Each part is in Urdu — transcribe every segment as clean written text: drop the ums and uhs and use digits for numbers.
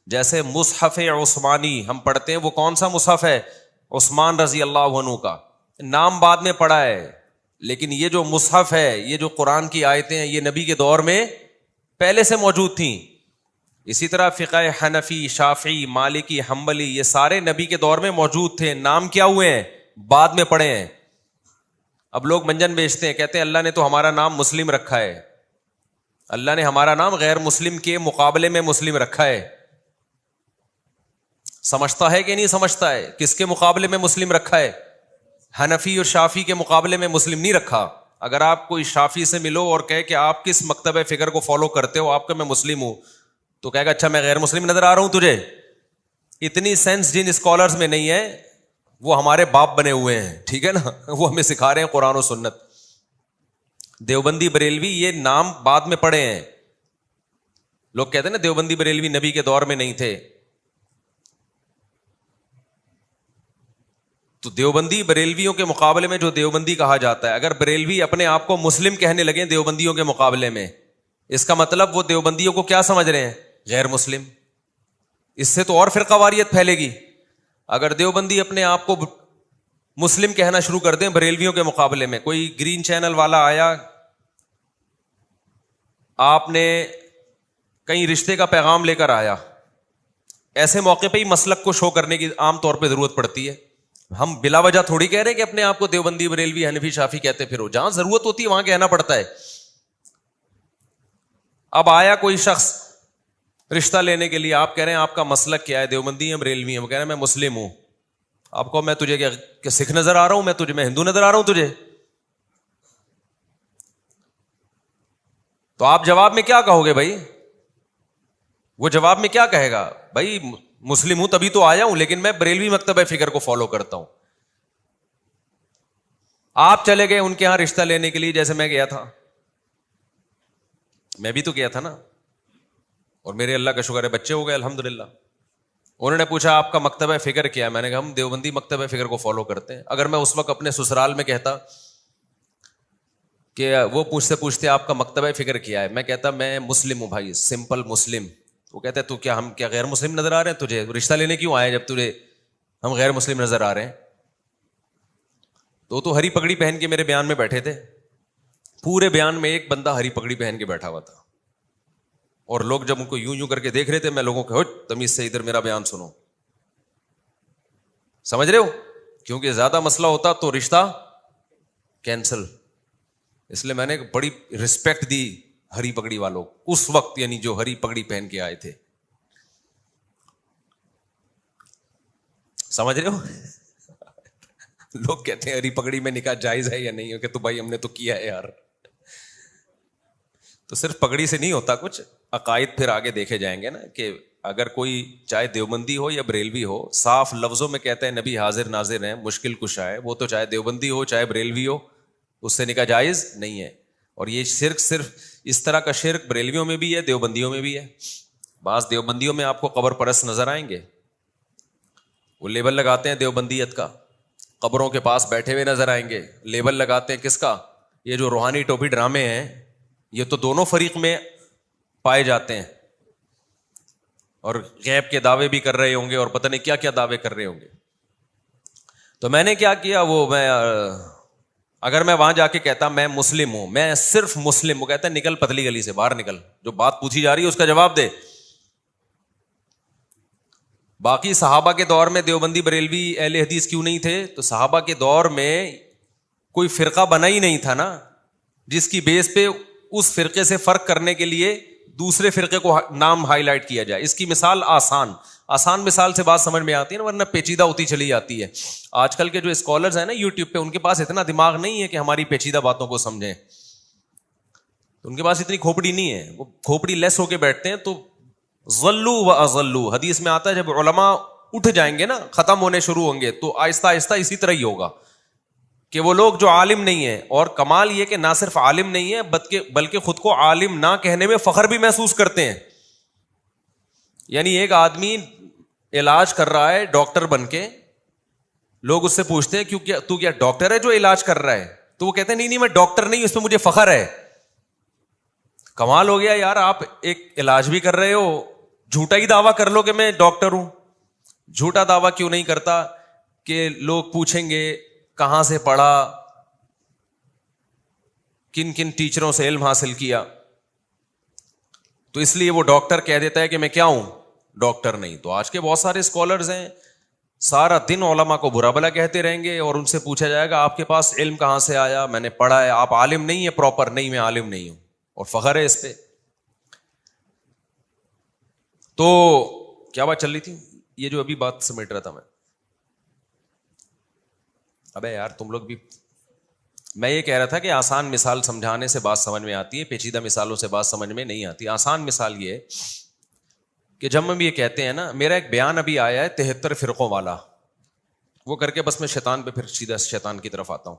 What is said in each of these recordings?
جیسے مصحف عثمانی ہم پڑھتے ہیں، وہ کون سا مصحف ہے؟ عثمان رضی اللہ عنہ کا، نام بعد میں پڑھا ہے، لیکن یہ جو مصحف ہے، یہ جو قرآن کی آیتیں ہیں، یہ نبی کے دور میں پہلے سے موجود تھیں۔ اسی طرح فقہ حنفی، شافعی، مالکی، حنبلی، یہ سارے نبی کے دور میں موجود تھے، نام کیا ہوئے ہیں؟ بعد میں پڑھے ہیں۔ اب لوگ منجن بیچتے ہیں، کہتے ہیں اللہ نے تو ہمارا نام مسلم رکھا ہے، اللہ نے ہمارا نام غیر مسلم کے مقابلے میں مسلم رکھا ہے۔ سمجھتا ہے کہ نہیں سمجھتا ہے؟ کس کے مقابلے میں مسلم رکھا ہے؟ حنفی اور شافعی کے مقابلے میں مسلم نہیں رکھا۔ اگر آپ کوئی شافعی سے ملو اور کہے کہ آپ کس مکتب فکر کو فالو کرتے ہو، آپ کا میں مسلم ہوں، تو کہے گا اچھا میں غیر مسلم نظر آ رہا ہوں تجھے؟ اتنی سینس جن اسکالرز میں نہیں ہے، وہ ہمارے باپ بنے ہوئے ہیں، ٹھیک ہے نا، وہ ہمیں سکھا رہے ہیں قرآن و سنت۔ دیوبندی بریلوی یہ نام بعد میں پڑھے ہیں۔ لوگ کہتے ہیں نا دیوبندی بریلوی نبی کے دور میں نہیں تھے، تو دیوبندی بریلویوں کے مقابلے میں جو دیوبندی کہا جاتا ہے، اگر بریلوی اپنے آپ کو مسلم کہنے لگے دیوبندیوں کے مقابلے میں، اس کا مطلب وہ دیوبندیوں کو کیا سمجھ رہے ہیں؟ غیر مسلم۔ اس سے تو اور فرقہ واریت پھیلے گی۔ اگر دیوبندی اپنے آپ کو مسلم کہنا شروع کر دیں بریلویوں کے مقابلے میں، کوئی گرین چینل والا آیا، آپ نے کہیں رشتے کا پیغام لے کر آیا، ایسے موقع پہ ہی مسلک کو شو کرنے کی عام طور پہ ضرورت پڑتی ہے۔ ہم بلا وجہ تھوڑی کہہ رہے کہ اپنے آپ کو دیوبندی بریلوی حنفی شافی کہتے پھرو، جہاں ضرورت ہوتی ہے وہاں کہنا پڑتا ہے۔ اب آیا کوئی شخص رشتہ لینے کے لیے، آپ کہہ رہے ہیں آپ کا مسلک کیا ہے، دیوبندی ہیں بریلوی ہیں؟ وہ کہہ رہے ہیں میں مسلم ہوں۔ آپ کو میں تجھے کیا سکھ نظر آ رہا ہوں؟ میں ہندو نظر آ رہا ہوں تجھے؟ تو آپ جواب میں کیا کہو گے بھائی؟ وہ جواب میں کیا کہے گا؟ بھائی مسلم ہوں تبھی تو آیا ہوں، لیکن میں بریلوی مکتب فکر کو فالو کرتا ہوں۔ آپ چلے گئے ان کے ہاں رشتہ لینے کے لیے، جیسے میں گیا تھا، میں بھی تو گیا تھا نا، اور میرے اللہ کا شکر ہے بچے ہو گئے الحمدللہ۔ انہوں نے پوچھا آپ کا مکتبہ فکر کیا ہے؟ میں نے کہا ہم دیوبندی مکتبہ فکر کو فالو کرتے ہیں۔ اگر میں اس وقت اپنے سسرال میں کہتا کہ وہ پوچھتے آپ کا مکتبہ فکر کیا ہے، میں کہتا میں مسلم ہوں بھائی، سمپل مسلم۔ وہ کہتے ہیں تو کیا ہم کیا غیر مسلم نظر آ رہے ہیں تجھے؟ رشتہ لینے کیوں آئے جب تجھے ہم غیر مسلم نظر آ رہے ہیں؟ تو ہری پگڑی پہن کے میرے بیان میں بیٹھے تھے، پورے بیان میں ایک بندہ ہری پگڑی پہن کے بیٹھا ہوا تھا، اور لوگ جب ان کو یوں کر کے دیکھ رہے تھے، میں لوگوں کو تمیز سے ادھر میرا بیان سنو، سمجھ رہے ہو؟ کیونکہ زیادہ مسئلہ ہوتا تو رشتہ کینسل۔ اس لیے میں نے بڑی رسپیکٹ دی ہری پگڑی والوں اس وقت، یعنی جو ہری پگڑی پہن کے آئے تھے، سمجھ رہے ہو؟ لوگ کہتے ہیں ہری پگڑی میں نکاح جائز ہے یا نہیں، کہ تو بھائی ہم نے تو کیا ہے یار۔ تو صرف پگڑی سے نہیں ہوتا کچھ، عقائد پھر آگے دیکھے جائیں گے نا، کہ اگر کوئی چاہے دیوبندی ہو یا بریلوی ہو، صاف لفظوں میں کہتے ہیں نبی حاضر ناظر ہیں، مشکل کشا ہے، وہ تو چاہے دیوبندی ہو چاہے بریلوی ہو، اس سے نکاح جائز نہیں ہے۔ اور یہ شرک صرف اس طرح کا شرک بریلویوں میں بھی ہے، دیوبندیوں میں بھی ہے۔ بعض دیوبندیوں میں آپ کو قبر پرست نظر آئیں گے، وہ لیبل لگاتے ہیں دیوبندیت کا، قبروں کے پاس بیٹھے ہوئے نظر آئیں گے، لیبل لگاتے ہیں کس کا؟ یہ جو روحانی ٹوپی ڈرامے ہیں، یہ تو دونوں فریق میں پائے جاتے ہیں، اور غیب کے دعوے بھی کر رہے ہوں گے، اور پتہ نہیں کیا کیا دعوے کر رہے ہوں گے۔ تو میں نے کیا کیا، اگر میں وہاں جا کے کہتا میں مسلم ہوں، میں صرف مسلم، وہ کہتا ہے نکل پتلی گلی سے باہر نکل، جو بات پوچھی جا رہی ہے اس کا جواب دے۔ باقی صحابہ کے دور میں دیوبندی بریلوی اہل حدیث کیوں نہیں تھے؟ تو صحابہ کے دور میں کوئی فرقہ بنا ہی نہیں تھا نا، جس کی بیس پہ اس فرقے سے فرق کرنے کے لیے دوسرے فرقے کو نام ہائی لائٹ کیا جائے۔ اس کی مثال آسان مثال سے بات سمجھ میں آتی ہے نا، ورنہ پیچیدہ ہوتی چلی جاتی ہے۔ آج کل کے جو اسکالرز ہیں نا یوٹیوب پہ، ان کے پاس اتنا دماغ نہیں ہے کہ ہماری پیچیدہ باتوں کو سمجھیں، ان کے پاس اتنی کھوپڑی نہیں ہے، وہ کھوپڑی لیس ہو کے بیٹھتے ہیں۔ تو ظلوا واضلوا، حدیث میں آتا ہے جب علماء اٹھ جائیں گے نا، ختم ہونے شروع ہوں گے، تو آہستہ آہستہ اسی طرح ہی ہوگا کہ وہ لوگ جو عالم نہیں ہیں، اور کمال یہ کہ نہ صرف عالم نہیں ہے بلکہ خود کو عالم نہ کہنے میں فخر بھی محسوس کرتے ہیں۔ یعنی ایک آدمی علاج کر رہا ہے ڈاکٹر بن کے، لوگ اس سے پوچھتے ہیں کیوں تو کیا ڈاکٹر ہے جو علاج کر رہا ہے؟ تو وہ کہتے ہیں نہیں میں ڈاکٹر نہیں، اس پہ مجھے فخر ہے۔ کمال ہو گیا یار، آپ ایک علاج بھی کر رہے ہو جھوٹا ہی دعویٰ کر لو کہ میں ڈاکٹر ہوں. جھوٹا دعویٰ کیوں نہیں کرتا کہ لوگ پوچھیں گے کہاں سے پڑھا, کن کن ٹیچروں سے علم حاصل کیا, تو اس لیے وہ ڈاکٹر کہہ دیتا ہے کہ میں کیا ہوں, ڈاکٹر نہیں. تو آج کے بہت سارے اسکالرز ہیں, سارا دن علماء کو برا بھلا کہتے رہیں گے, اور ان سے پوچھا جائے گا آپ کے پاس علم کہاں سے آیا, میں نے پڑھا ہے. آپ عالم نہیں ہے پراپر, نہیں میں عالم نہیں ہوں, اور فخر ہے اس پہ. تو کیا بات چل رہی تھی, یہ جو ابھی بات سمیٹ رہا تھا ابے یار تم لوگ بھی, میں یہ کہہ رہا تھا کہ آسان مثال سمجھانے سے بات سمجھ میں آتی ہے, پیچیدہ مثالوں سے بات سمجھ میں نہیں آتی. آسان مثال یہ ہے کہ جب ہم یہ کہتے ہیں نا, میرا ایک بیان ابھی آیا ہے 73 فرقوں والا, وہ کر کے بس میں شیطان پہ پھر سیدھا شیطان کی طرف آتا ہوں.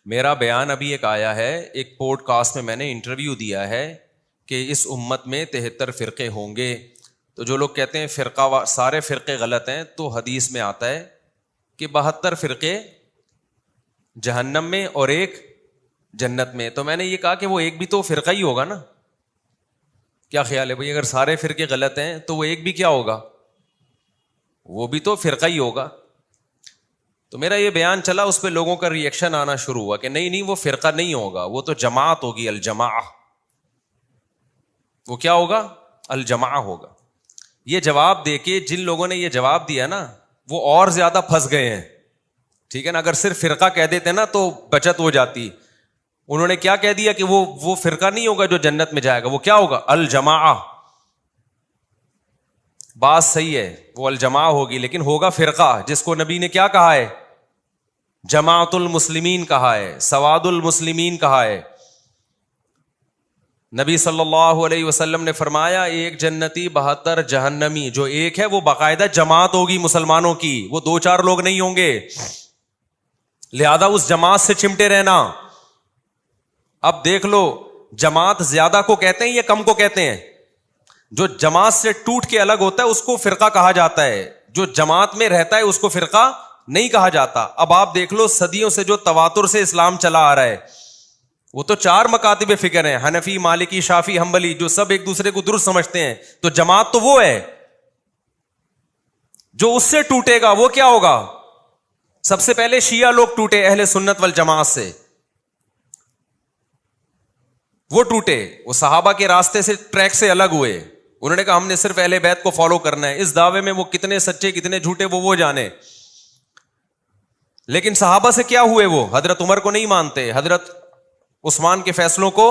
میرا بیان ابھی ایک آیا ہے, ایک پوڈ کاسٹ میں نے انٹرویو دیا ہے کہ اس امت میں 73 فرقے ہوں گے. تو جو لوگ کہتے ہیں فرقہ سارے فرقے غلط ہیں, تو حدیث میں آتا ہے کہ 72 فرقے جہنم میں اور ایک جنت میں. تو میں نے یہ کہا کہ وہ ایک بھی تو فرقہ ہی ہوگا نا. کیا خیال ہے بھائی, اگر سارے فرقے غلط ہیں تو وہ ایک بھی کیا ہوگا, وہ بھی تو فرقہ ہی ہوگا. تو میرا یہ بیان چلا, اس پہ لوگوں کا ری ایکشن آنا شروع ہوا کہ نہیں وہ فرقہ نہیں ہوگا, وہ تو جماعت ہوگی, الجماع. وہ کیا ہوگا, الجماع ہوگا. یہ جواب دے کے جن لوگوں نے یہ جواب دیا نا, وہ اور زیادہ پھنس گئے ہیں. ٹھیک ہے نا, اگر صرف فرقہ کہہ دیتے نا تو بچت ہو جاتی. انہوں نے کیا کہہ دیا کہ وہ فرقہ نہیں ہوگا جو جنت میں جائے گا, وہ کیا ہوگا, الجماع. بات صحیح ہے, وہ الجماع ہوگی, لیکن ہوگا فرقہ جس کو نبی نے کیا کہا ہے, جماعت المسلمین کہا ہے, سواد المسلمین کہا ہے. نبی صلی اللہ علیہ وسلم نے فرمایا ایک جنتی 72 جہنمی. جو ایک ہے وہ باقاعدہ جماعت ہوگی مسلمانوں کی, وہ 2-4 لوگ نہیں ہوں گے. لہذا اس جماعت سے چمٹے رہنا. اب دیکھ لو, جماعت زیادہ کو کہتے ہیں یا کم کو کہتے ہیں؟ جو جماعت سے ٹوٹ کے الگ ہوتا ہے اس کو فرقہ کہا جاتا ہے, جو جماعت میں رہتا ہے اس کو فرقہ نہیں کہا جاتا. اب آپ دیکھ لو صدیوں سے جو تواتر سے اسلام چلا آ رہا ہے, وہ تو 4 مکاتب فکر ہیں, حنفی, مالکی, شافی, حنبلی, جو سب ایک دوسرے کو درست سمجھتے ہیں. تو جماعت تو وہ ہے. جو اس سے ٹوٹے گا وہ کیا ہوگا, سب سے پہلے شیعہ لوگ ٹوٹے اہل سنت والجماعت سے, وہ ٹوٹے, وہ صحابہ کے راستے سے ٹریک سے الگ ہوئے. انہوں نے کہا ہم نے صرف اہل بیت کو فالو کرنا ہے. اس دعوے میں وہ کتنے سچے کتنے جھوٹے وہ جانے. لیکن صحابہ سے کیا ہوئے, وہ حضرت عمر کو نہیں مانتے, حضرت عثمان کے فیصلوں کو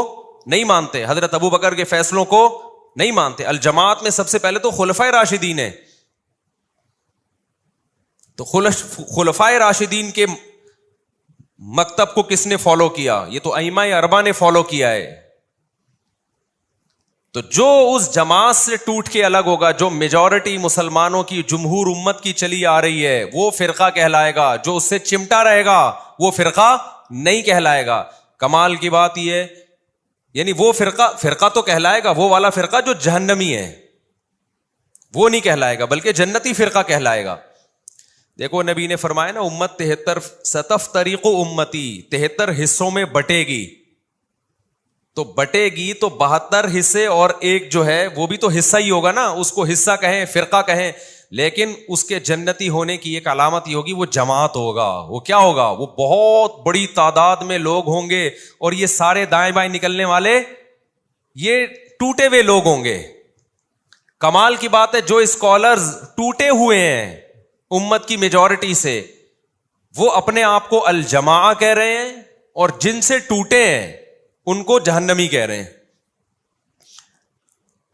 نہیں مانتے, حضرت ابو بکر کے فیصلوں کو نہیں مانتے. الجماعت میں سب سے پہلے تو خلفائے راشدین ہیں. تو خلفائے راشدین کے مکتب کو کس نے فالو کیا, یہ تو ائمہ اربعہ نے فالو کیا ہے. تو جو اس جماعت سے ٹوٹ کے الگ ہوگا, جو میجورٹی مسلمانوں کی جمہور امت کی چلی آ رہی ہے, وہ فرقہ کہلائے گا. جو اس سے چمٹا رہے گا وہ فرقہ نہیں کہلائے گا. کمال کی بات یہ ہے, یعنی وہ فرقہ تو کہلائے گا, وہ والا فرقہ جو جہنمی ہے وہ نہیں کہلائے گا, بلکہ جنتی فرقہ کہلائے گا. دیکھو نبی نے فرمایا نا, امت 73 ستفترق امتی, 73 حصوں میں بٹے گی. تو بٹے گی تو 72 حصے اور ایک جو ہے وہ بھی تو حصہ ہی ہوگا نا, اس کو حصہ کہیں فرقہ کہیں, لیکن اس کے جنتی ہونے کی ایک علامت ہی ہوگی, وہ جماعت ہوگا. وہ کیا ہوگا, وہ بہت بڑی تعداد میں لوگ ہوں گے, اور یہ سارے دائیں بائیں نکلنے والے یہ ٹوٹے ہوئے لوگ ہوں گے. کمال کی بات ہے, جو اسکالرز ٹوٹے ہوئے ہیں امت کی میجورٹی سے, وہ اپنے آپ کو الجماع کہہ رہے ہیں, اور جن سے ٹوٹے ہیں ان کو جہنمی کہہ رہے ہیں.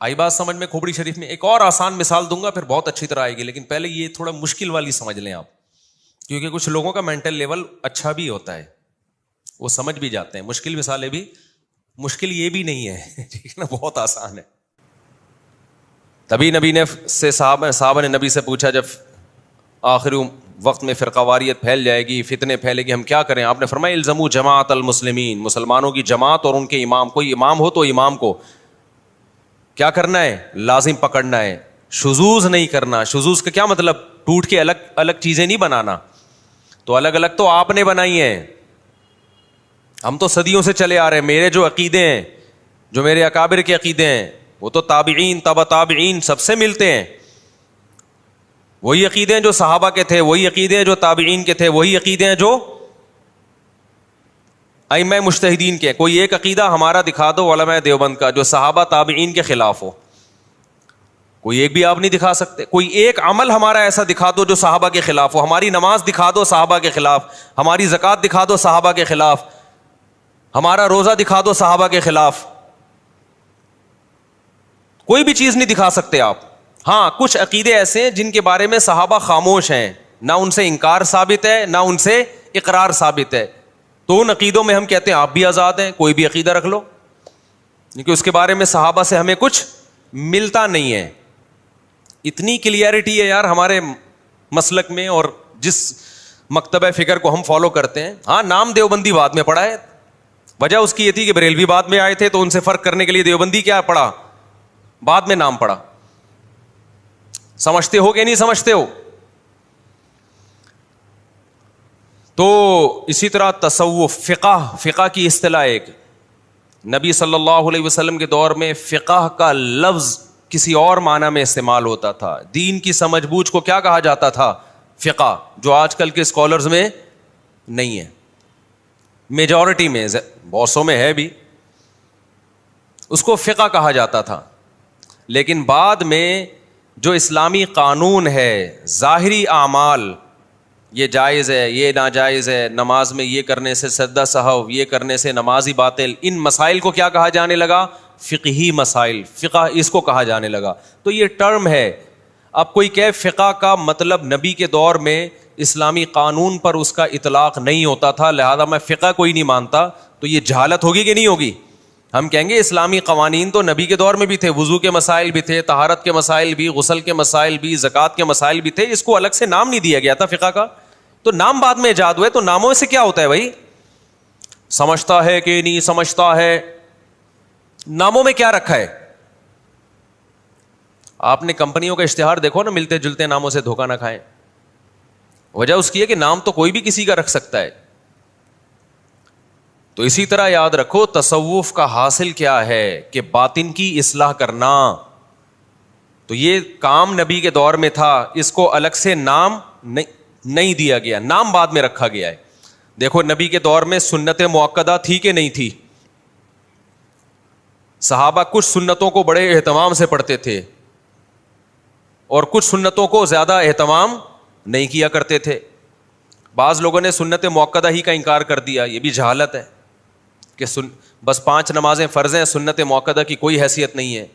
آئی بات سمجھ میں؟ کھوپڑی شریف میں ایک اور آسان مثال دوں گا, پھر بہت اچھی طرح آئے گی, لیکن پہلے یہ تھوڑا مشکل والی سمجھ لیں آپ, کیونکہ کچھ لوگوں کا مینٹل لیول اچھا بھی ہوتا ہے, وہ سمجھ بھی جاتے ہیں. مشکل مثالیں بھی, مشکل یہ بھی نہیں ہے, ٹھیک ہے نا, بہت آسان ہے. تبھی نبی نے صحابہ نے نبی سے پوچھا, جب آخری وقت میں فرقہ واریت پھیل جائے گی, فتنے پھیلے گی, ہم کیا کریں؟ آپ نے فرمایا الزموا جماعت المسلمین, مسلمانوں کی جماعت اور ان کے امام. کوئی امام ہو تو امام کو کیا کرنا ہے, لازم پکڑنا ہے, شذوذ نہیں کرنا. شذوذ کا کیا مطلب, ٹوٹ کے الگ الگ چیزیں نہیں بنانا. تو الگ الگ تو آپ نے بنائی ہیں, ہم تو صدیوں سے چلے آ رہے ہیں. میرے جو عقیدے ہیں, جو میرے اکابر کے عقیدے ہیں, وہ تو تابعین تبع تابعین سب سے ملتے ہیں. وہی عقیدے ہیں جو صحابہ کے تھے, وہی عقیدے ہیں جو تابعین کے تھے, وہی عقیدے ہیں جو ائمہ مجتہدین کے. کوئی ایک عقیدہ ہمارا دکھا دو علماء دیوبند کا جو صحابہ تابعین کے خلاف ہو, کوئی ایک بھی آپ نہیں دکھا سکتے. کوئی ایک عمل ہمارا ایسا دکھا دو جو صحابہ کے خلاف ہو. ہماری نماز دکھا دو صحابہ کے خلاف, ہماری زکوٰۃ دکھا دو صحابہ کے خلاف, ہمارا روزہ دکھا دو صحابہ کے خلاف. کوئی بھی چیز نہیں دکھا سکتے آپ. ہاں کچھ عقیدے ایسے ہیں جن کے بارے میں صحابہ خاموش ہیں, نہ ان سے انکار ثابت ہے نہ ان سے اقرار ثابت ہے. تو ان عقیدوں میں ہم کہتے ہیں آپ بھی آزاد ہیں, کوئی بھی عقیدہ رکھ لو, کیونکہ اس کے بارے میں صحابہ سے ہمیں کچھ ملتا نہیں ہے. اتنی کلیئرٹی ہے یار ہمارے مسلک میں اور جس مکتبہ فکر کو ہم فالو کرتے ہیں. ہاں نام دیوبندی بعد میں پڑا ہے, وجہ اس کی یہ تھی کہ بریلوی بعد میں آئے تھے تو ان سے فرق کرنے کے لیے دیوبندی کیا پڑا, بعد میں نام پڑا. سمجھتے ہو کہ نہیں سمجھتے ہو؟ تو اسی طرح تصوف, فقہ کی اصطلاح ایک, نبی صلی اللہ علیہ وسلم کے دور میں فقہ کا لفظ کسی اور معنی میں استعمال ہوتا تھا. دین کی سمجھ بوجھ کو کیا کہا جاتا تھا؟ فقہ, جو آج کل کے اسکالرز میں نہیں ہے, میجورٹی میں, بہت سو میں ہے بھی, اس کو فقہ کہا جاتا تھا. لیکن بعد میں جو اسلامی قانون ہے, ظاہری اعمال, یہ جائز ہے, یہ ناجائز ہے, نماز میں یہ کرنے سے سجدہ سہو, یہ کرنے سے نماز ہی باطل, ان مسائل کو کیا کہا جانے لگا؟ فقہی مسائل, فقہ اس کو کہا جانے لگا. تو یہ ٹرم ہے. اب کوئی کہ فقہ کا مطلب نبی کے دور میں اسلامی قانون پر اس کا اطلاق نہیں ہوتا تھا, لہذا میں فقہ کوئی نہیں مانتا, تو یہ جہالت ہوگی کہ نہیں ہوگی؟ ہم کہیں گے اسلامی قوانین تو نبی کے دور میں بھی تھے, وضو کے مسائل بھی تھے, طہارت کے مسائل بھی, غسل کے مسائل بھی, زکوٰۃ کے مسائل بھی تھے, اس کو الگ سے نام نہیں دیا گیا تھا فقہ کا. تو نام بعد میں ایجاد ہوئے, تو ناموں سے کیا ہوتا ہے بھائی؟ سمجھتا ہے کہ نہیں سمجھتا ہے, ناموں میں کیا رکھا ہے؟ آپ نے کمپنیوں کا اشتہار دیکھو نا, ملتے جلتے ناموں سے دھوکہ نہ کھائیں. وجہ اس کی ہے کہ نام تو کوئی بھی کسی کا رکھ سکتا ہے. تو اسی طرح یاد رکھو تصوف کا حاصل کیا ہے کہ باطن کی اصلاح کرنا. تو یہ کام نبی کے دور میں تھا, اس کو الگ سے نام نہیں دیا گیا, نام بعد میں رکھا گیا ہے. دیکھو نبی کے دور میں سنت مؤکدہ تھی کہ نہیں تھی؟ صحابہ کچھ سنتوں کو بڑے اہتمام سے پڑھتے تھے اور کچھ سنتوں کو زیادہ اہتمام نہیں کیا کرتے تھے. بعض لوگوں نے سنت مؤکدہ ہی کا انکار کر دیا, یہ بھی جہالت ہے کہ بس 5 نمازیں فرض ہیں, سنت مؤکدہ کی کوئی حیثیت نہیں ہے.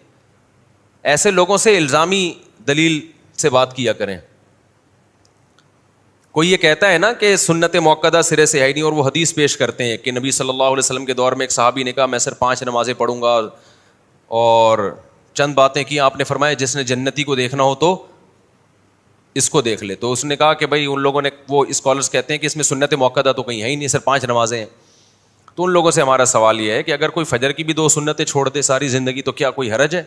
ایسے لوگوں سے الزامی دلیل سے بات کیا کریں. کوئی یہ کہتا ہے نا کہ سنت مؤکدہ سرے سے ہے نہیں, اور وہ حدیث پیش کرتے ہیں کہ نبی صلی اللہ علیہ وسلم کے دور میں ایک صحابی نے کہا میں صرف 5 نمازیں پڑھوں گا, اور چند باتیں کی, آپ نے فرمایا جس نے جنتی کو دیکھنا ہو تو اس کو دیکھ لے. تو اس نے کہا کہ بھائی ان لوگوں نے, وہ اسکالرس کہتے ہیں کہ اس میں سنت مؤکدہ تو کہیں ہے ہی نہیں, صرف 5 نمازیں ہیں. تو ان لوگوں سے ہمارا سوال یہ ہے کہ اگر کوئی فجر کی بھی 2 سنتیں چھوڑ دے ساری زندگی تو کیا کوئی حرج ہے؟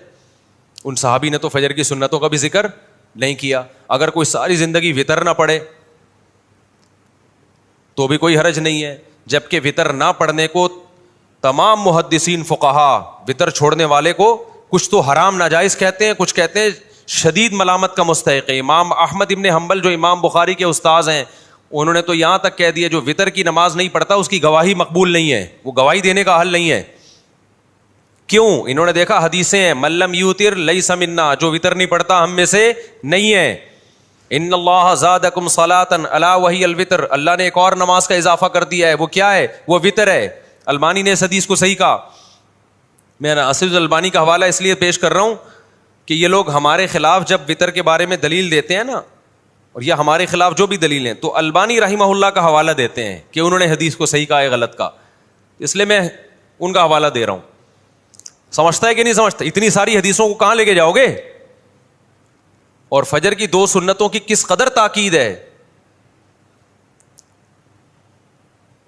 ان صحابی نے تو فجر کی سنتوں کا بھی ذکر نہیں کیا. اگر کوئی ساری زندگی وطر نہ پڑھے تو بھی کوئی حرج نہیں ہے, جبکہ وطر نہ پڑھنے کو تمام محدثین فقہا وطر چھوڑنے والے کو کچھ تو حرام ناجائز کہتے ہیں, کچھ کہتے ہیں شدید ملامت کا مستحق ہے. امام احمد ابن حنبل جو امام بخاری کے استاذ ہیں, انہوں نے تو یہاں تک کہہ دیا جو وطر کی نماز نہیں پڑھتا اس کی گواہی مقبول نہیں ہے, وہ گواہی دینے کا حل نہیں ہے. کیوں؟ انہوں نے دیکھا حدیثیں ہیں من لم یوتر لیس منا, جو وطر نہیں پڑھتا ہم میں سے نہیں ہے. ان اللہ زادکم صلاۃ الا وہی الوتر, اللہ نے ایک اور نماز کا اضافہ کر دیا ہے, وہ کیا ہے؟ وہ وطر ہے. البانی نے اس حدیث کو صحیح کہا. میں ناصر البانی کا حوالہ اس لیے پیش کر رہا ہوں کہ یہ لوگ ہمارے خلاف جب وطر کے بارے میں دلیل دیتے ہیں نا, اور یہ ہمارے خلاف جو بھی دلیل ہیں, تو البانی رحمہ اللہ کا حوالہ دیتے ہیں کہ انہوں نے حدیث کو صحیح کہا ہے غلط کہا, اس لیے میں ان کا حوالہ دے رہا ہوں. سمجھتا ہے کہ نہیں سمجھتا؟ اتنی ساری حدیثوں کو کہاں لے کے جاؤ گے؟ اور فجر کی 2 سنتوں کی کس قدر تاکید ہے.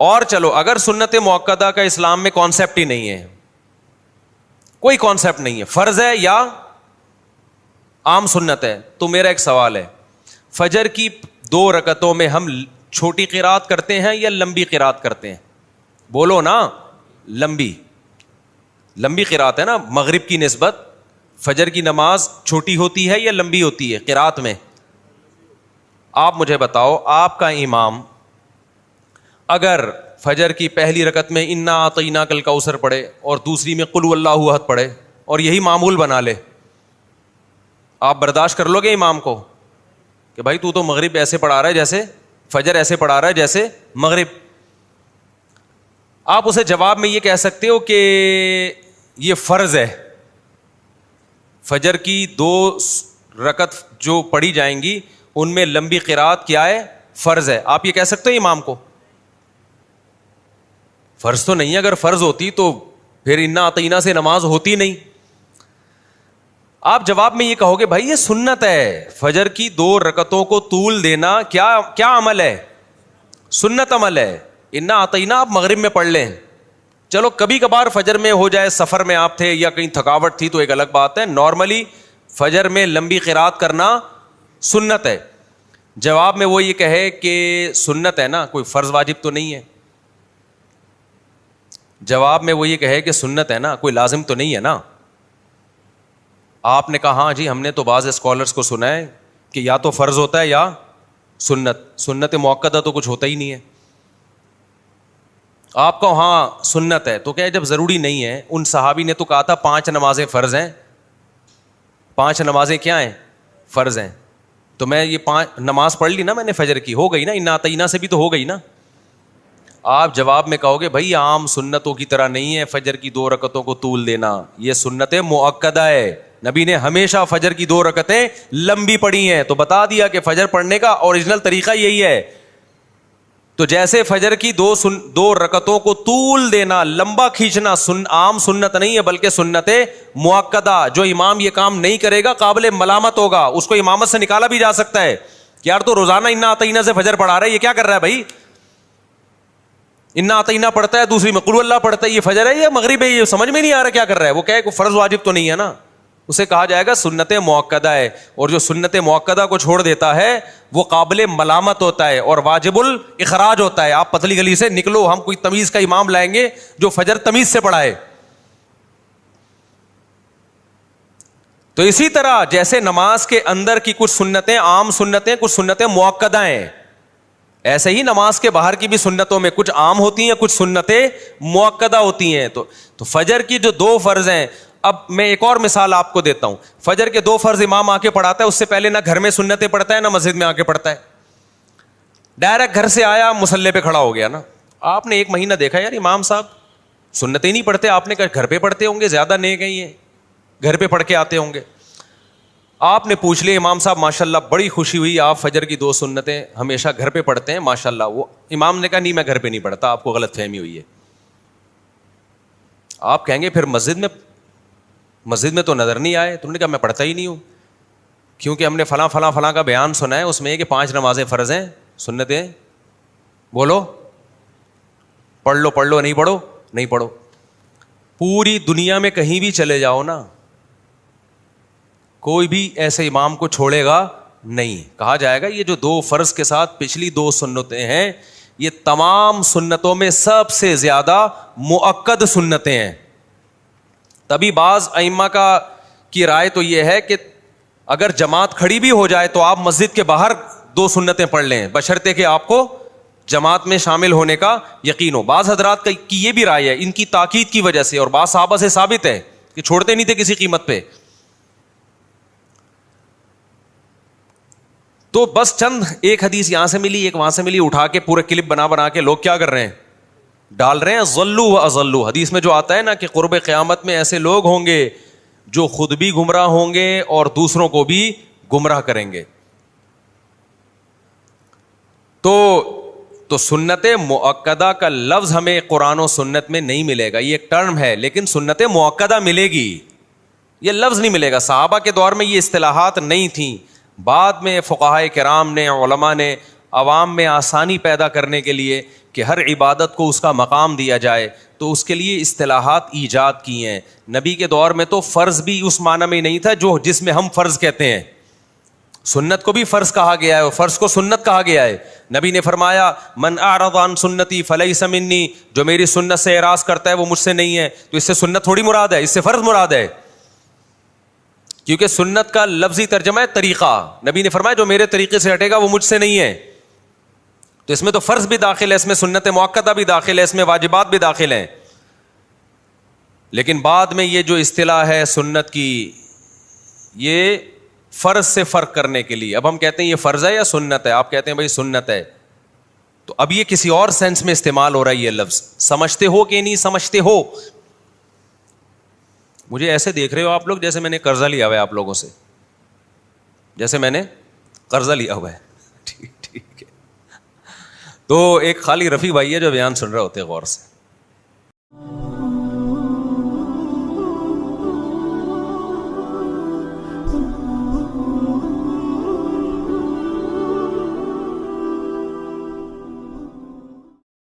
اور چلو اگر سنت مؤکدہ کا اسلام میں کانسیپٹ ہی نہیں ہے, کوئی کانسیپٹ نہیں ہے, فرض ہے یا عام سنت ہے, تو میرا ایک سوال ہے, فجر کی 2 رکعتوں میں ہم چھوٹی قرات کرتے ہیں یا لمبی قرات کرتے ہیں؟ بولو نا. لمبی قرات ہے نا مغرب کی نسبت, فجر کی نماز چھوٹی ہوتی ہے یا لمبی ہوتی ہے قرات میں؟ آپ مجھے بتاؤ، آپ کا امام اگر فجر کی پہلی رکعت میں انا اعطیناک الکوثر پڑھے اور دوسری میں قل واللہ احد پڑھے اور یہی معمول بنا لے، آپ برداشت کر لو گے امام کو کہ بھائی تو مغرب ایسے پڑھا رہا ہے جیسے فجر ایسے پڑھا رہا ہے جیسے مغرب؟ آپ اسے جواب میں یہ کہہ سکتے ہو کہ یہ فرض ہے، فجر کی 2 رکعت جو پڑھی جائیں گی ان میں لمبی قرات کیا ہے؟ فرض ہے. آپ یہ کہہ سکتے ہو امام کو؟ فرض تو نہیں ہے، اگر فرض ہوتی تو پھر انا اعطینا سے نماز ہوتی نہیں. آپ جواب میں یہ کہو گے بھائی یہ سنت ہے، فجر کی 2 رکعتوں کو طول دینا کیا عمل ہے؟ سنت عمل ہے. انا اعطینا آپ مغرب میں پڑھ لیں، چلو کبھی کبھار فجر میں ہو جائے، سفر میں آپ تھے یا کہیں تھکاوٹ تھی تو ایک الگ بات ہے، نارملی فجر میں لمبی قرات کرنا سنت ہے. جواب میں وہ یہ کہے کہ سنت ہے نا، کوئی فرض واجب تو نہیں ہے. جواب میں وہ یہ کہے کہ سنت ہے نا، کوئی لازم تو نہیں ہے نا. آپ نے کہا ہاں جی ہم نے تو بعض اسکالرس کو سنا ہے کہ یا تو فرض ہوتا ہے یا سنت موقدہ تو کچھ ہوتا ہی نہیں ہے. آپ کو ہاں سنت ہے تو کیا جب ضروری نہیں ہے؟ ان صحابی نے تو کہا تھا 5 نمازیں فرض ہیں، 5 نمازیں کیا ہیں؟ فرض ہیں. تو میں یہ 5 نماز پڑھ لی نا میں نے فجر کی، ہو گئی نا، انا اعطینا سے بھی تو ہو گئی نا. آپ جواب میں کہو گے بھائی عام سنتوں کی طرح نہیں ہے فجر کی 2 رکعتوں کو طول دینا، یہ سنت مؤکدہ ہے. نبی نے ہمیشہ فجر کی 2 رکعتیں لمبی پڑھی ہیں. تو بتا دیا کہ فجر پڑھنے کا اوریجنل طریقہ یہی ہے. تو جیسے فجر کی 2 رکعتوں کو طول دینا، لمبا کھینچنا عام سنت نہیں ہے بلکہ سنت مؤکدہ. جو امام یہ کام نہیں کرے گا قابل ملامت ہوگا، اس کو امامت سے نکالا بھی جا سکتا ہے کہ یار تو روزانہ انا اعطینا سے فجر پڑھا رہا ہے، یہ کیا کر رہا ہے بھائی؟ انا اعطینا پڑھتا ہے، دوسری میں قل اللہ پڑھتا ہے، یہ فجر ہے یا مغرب ہے؟ یہ سمجھ میں نہیں آ رہا کیا کر رہا ہے. وہ کہے کہ فرض واجب تو نہیں ہے نا، اسے کہا جائے گا سنت مؤکدہ ہے. اور جو سنت مؤکدہ کو چھوڑ دیتا ہے وہ قابل ملامت ہوتا ہے اور واجب الاخراج ہوتا ہے. آپ پتلی گلی سے نکلو، ہم کوئی تمیز کا امام لائیں گے جو فجر تمیز سے پڑھائے. تو اسی طرح جیسے نماز کے اندر کی کچھ سنتیں عام سنتیں، کچھ سنتیں مؤکدہ ہیں، ایسے ہی نماز کے باہر کی بھی سنتوں میں کچھ عام ہوتی ہیں، کچھ سنتیں مؤکدہ ہوتی ہیں. تو فجر کی جو 2 فرض ہیں، اب میں ایک اور مثال آپ کو دیتا ہوں. فجر کے 2 فرض امام آ کے پڑھاتا ہے، اس سے پہلے نہ گھر میں سنتیں پڑھتا ہے نہ مسجد میں آ کے پڑھتا ہے. ڈائریکٹ گھر سے آیا مصلی پہ کھڑا ہو گیا نا. آپ نے 1 مہینہ دیکھا یار امام صاحب سنتیں نہیں پڑھتے، آپ نے کہا گھر پہ پڑھتے ہوں گے، زیادہ نیک ہیں یہ، گھر پہ پڑھ کے آتے ہوں گے. آپ نے پوچھ لیا امام صاحب ماشاءاللہ بڑی خوشی ہوئی، آپ فجر کی 2 سنتیں ہمیشہ گھر پہ پڑھتے ہیں ماشاءاللہ. وہ امام نے کہا نہیں میں گھر پہ نہیں پڑھتا، آپ کو غلط فہمی ہوئی ہے. آپ کہیں گے پھر مسجد میں تو نظر نہیں آئے. تم نے کہا میں پڑھتا ہی نہیں ہوں، کیونکہ ہم نے فلاں فلاں فلاں کا بیان سنا ہے، اس میں یہ کہ 5 نمازیں فرض ہیں، سنتیں بولو پڑھ لو، نہیں پڑھو نہیں پڑھو. پوری دنیا میں کہیں بھی چلے جاؤ نا، کوئی بھی ایسے امام کو چھوڑے گا نہیں. کہا جائے گا یہ جو 2 فرض کے ساتھ پچھلی 2 سنتیں ہیں، یہ تمام سنتوں میں سب سے زیادہ مؤکد سنتیں ہیں. تبھی بعض ائمہ کی رائے تو یہ ہے کہ اگر جماعت کھڑی بھی ہو جائے تو آپ مسجد کے باہر 2 سنتیں پڑھ لیں، بشرطے کہ آپ کو جماعت میں شامل ہونے کا یقین ہو. بعض حضرات کی یہ بھی رائے ہے ان کی تاکید کی وجہ سے، اور بعض صحابہ سے ثابت ہے کہ چھوڑتے نہیں تھے کسی قیمت پہ. تو بس چند ایک حدیث یہاں سے ملی، ایک وہاں سے ملی، اٹھا کے پورے کلپ بنا کے لوگ کیا کر رہے ہیں؟ ڈال رہے ہیں. ضلوا واضلوا، حدیث میں جو آتا ہے نا کہ قرب قیامت میں ایسے لوگ ہوں گے جو خود بھی گمراہ ہوں گے اور دوسروں کو بھی گمراہ کریں گے. تو سنت مؤکدہ کا لفظ ہمیں قرآن و سنت میں نہیں ملے گا، یہ ایک ٹرم ہے، لیکن سنت مؤکدہ ملے گی، یہ لفظ نہیں ملے گا. صحابہ کے دور میں یہ اصطلاحات نہیں تھیں. بعد میں فقہائے کرام نے، علماء نے عوام میں آسانی پیدا کرنے کے لیے کہ ہر عبادت کو اس کا مقام دیا جائے تو اس کے لیے اصطلاحات ایجاد کی ہیں. نبی کے دور میں تو فرض بھی اس معنی میں نہیں تھا جس میں ہم فرض کہتے ہیں. سنت کو بھی فرض کہا گیا ہے اور فرض کو سنت کہا گیا ہے. نبی نے فرمایا من اعرض عن سنتی فلیس منی، جو میری سنت سے اعراض کرتا ہے وہ مجھ سے نہیں ہے. تو اس سے سنت تھوڑی مراد ہے، اس سے فرض مراد ہے. کیونکہ سنت کا لفظی ترجمہ ہے طریقہ. نبی نے فرمایا جو میرے طریقے سے ہٹے گا وہ مجھ سے نہیں ہے. تو اس میں تو فرض بھی داخل ہے, اس میں سنت مؤکدہ بھی داخل ہے, اس میں واجبات بھی داخل ہیں. لیکن بعد میں یہ جو اصطلاح ہے سنت کی, یہ فرض سے فرق کرنے کے لیے, اب ہم کہتے ہیں یہ فرض ہے یا سنت ہے, آپ کہتے ہیں بھائی سنت ہے, تو اب یہ کسی اور سینس میں استعمال ہو رہا ہے یہ لفظ. سمجھتے ہو کہ نہیں سمجھتے ہو؟ مجھے ایسے دیکھ رہے ہو آپ لوگ جیسے میں نے قرضہ لیا ہوا ہے آپ لوگوں سے, جیسے میں نے قرضہ لیا ہوا ہے. ٹھیک ہے. تو ایک خالی رفیع بھائی ہے جو بیان سن رہے ہوتے ہیں غور سے.